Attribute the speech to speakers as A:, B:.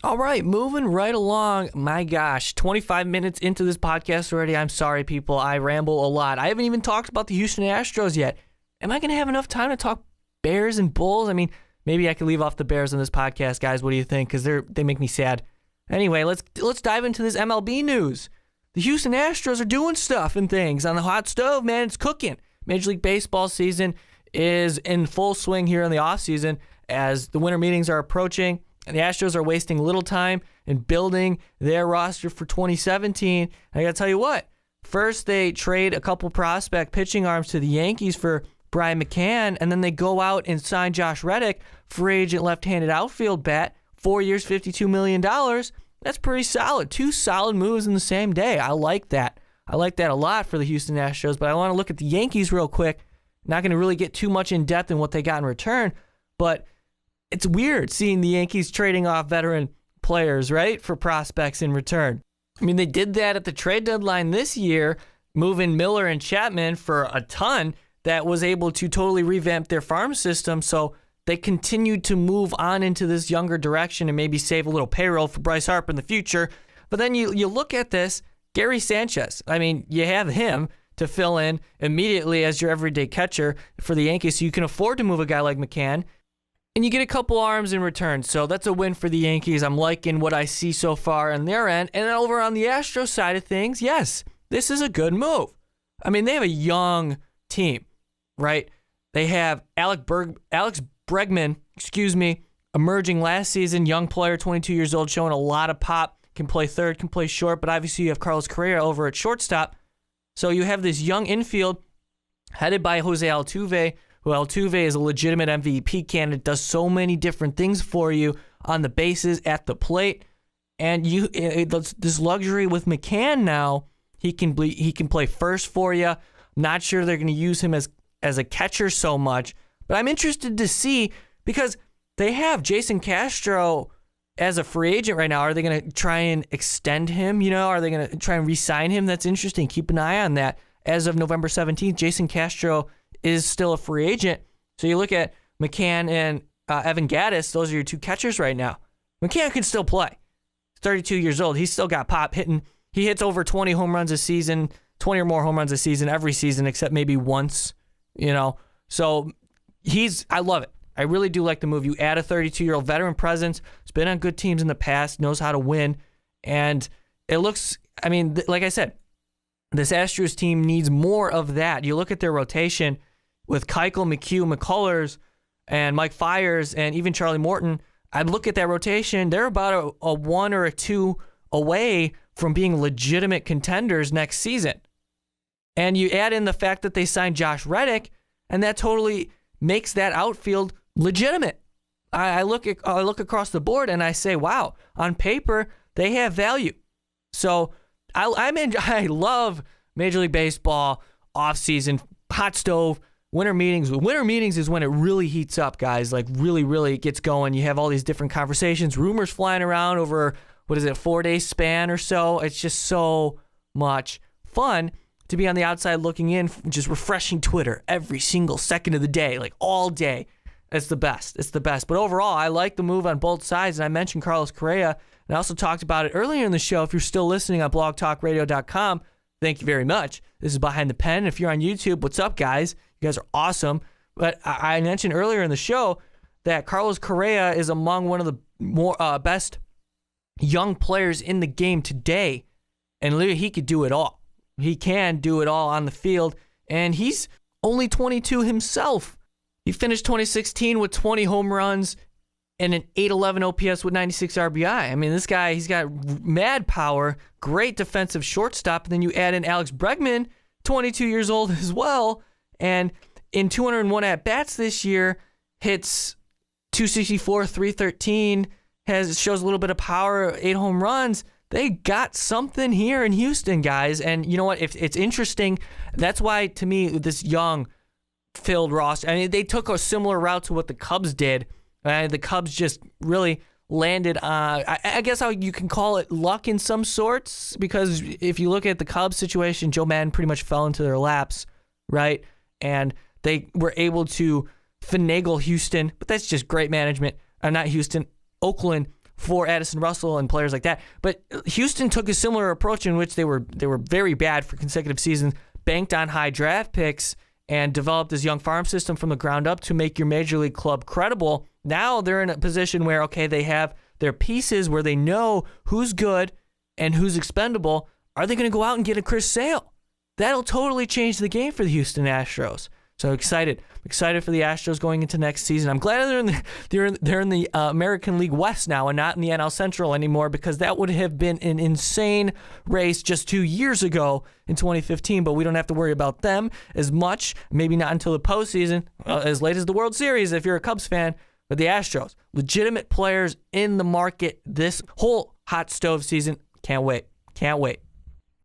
A: All right, moving right along. My gosh, 25 minutes into this podcast already. I'm sorry, people. I ramble a lot. I haven't even talked about the Houston Astros yet. Am I going to have enough time to talk Bears and Bulls? I mean, maybe I could leave off the Bears on this podcast, guys. What do you think? Because they make me sad. Anyway, let's dive into this MLB news. The Houston Astros are doing stuff and things on the hot stove, man. It's cooking. Major League Baseball season is in full swing here in the offseason as the winter meetings are approaching. And the Astros are wasting little time in building their roster for 2017. I got to tell you what. First, they trade a couple prospect pitching arms to the Yankees for Brian McCann, and then they go out and sign Josh Reddick, free agent left-handed outfield bat, 4 years, $52 million. That's pretty solid. 2 solid moves in the same day. I like that. I like that a lot for the Houston Astros, but I want to look at the Yankees real quick. Not going to really get too much in depth in what they got in return, but it's weird seeing the Yankees trading off veteran players, right, for prospects in return. I mean, they did that at the trade deadline this year, moving Miller and Chapman for a ton that was able to totally revamp their farm system. So they continued to move on into this younger direction and maybe save a little payroll for Bryce Harper in the future. But then you look at this, Gary Sanchez. I mean, you have him to fill in immediately as your everyday catcher for the Yankees, so you can afford to move a guy like McCann. And you get a couple arms in return, so that's a win for the Yankees. I'm liking what I see so far on their end. And then over on the Astros side of things, yes, this is a good move. I mean, they have a young team, right? They have Alex Bregman, emerging last season, young player, 22 years old, showing a lot of pop, can play third, can play short, but obviously you have Carlos Correa over at shortstop. So you have this young infield headed by Jose Altuve, who Altuve is a legitimate MVP candidate, does so many different things for you on the bases, at the plate. And this luxury with McCann now, he can play first for you. I'm not sure they're going to use him as a catcher so much, but I'm interested to see because they have Jason Castro as a free agent right now. Are they going to try and extend him? Are they going to try and re-sign him? That's interesting. Keep an eye on that. As of November 17th, Jason Castro is still a free agent. So you look at McCann and Evan Gattis, those are your 2 catchers right now. McCann can still play. He's 32 years old. He's still got pop hitting. He hits over 20 home runs a season, 20 or more home runs a season every season except maybe once, So I love it. I really do like the move. You add a 32-year-old veteran presence, has been on good teams in the past, knows how to win, and it looks, like I said, this Astros team needs more of that. You look at their rotation with Keuchel, McHugh, McCullers, and Mike Fiers, and even Charlie Morton. I'd look at that rotation. They're about a 1 or a 2 away from being legitimate contenders next season. And you add in the fact that they signed Josh Reddick, and that totally makes that outfield legitimate. I look across the board and I say, wow, on paper, they have value. So I love Major League Baseball, offseason, hot stove, winter meetings. Winter meetings is when it really heats up, guys. Like really, really gets going. You have all these different conversations, rumors flying around over, 4-day span or so. It's just so much fun to be on the outside looking in, just refreshing Twitter every single second of the day, like all day. It's the best. It's the best. But overall, I like the move on both sides. And I mentioned Carlos Correa, and I also talked about it earlier in the show. If you're still listening on blogtalkradio.com, thank you very much. This is Behind the Pen. If you're on YouTube, what's up, guys? You guys are awesome. But I mentioned earlier in the show that Carlos Correa is among one of the more best young players in the game today. And literally, he could do it all. He can do it all on the field. And he's only 22 himself. He finished 2016 with 20 home runs and an 811 OPS with 96 RBI. I mean, this guy, he's got mad power, great defensive shortstop. And then you add in Alex Bregman, 22 years old as well. And in 201 at-bats this year, hits 264, 313, shows a little bit of power, 8 home runs. They got something here in Houston, guys. And you know what? If it's interesting, that's why, to me, this young filled roster, they took a similar route to what the Cubs did. The Cubs just really landed on, I guess how you can call it luck in some sorts, because if you look at the Cubs situation, Joe Madden pretty much fell into their laps, right? And they were able to finagle Houston, but that's just great management. Not Houston, Oakland, for Addison Russell and players like that. But Houston took a similar approach in which they were very bad for consecutive seasons, banked on high draft picks, and developed this young farm system from the ground up to make your major league club credible. Now they're in a position where, okay, they have their pieces where they know who's good and who's expendable. Are they going to go out and get a Chris Sale? That'll totally change the game for the Houston Astros. So excited for the Astros going into next season. I'm glad they're in the American League West now and not in the NL Central anymore, because that would have been an insane race just 2 years ago in 2015. But we don't have to worry about them as much. Maybe not until the postseason, as late as the World Series if you're a Cubs fan. But the Astros, legitimate players in the market this whole hot stove season. Can't wait.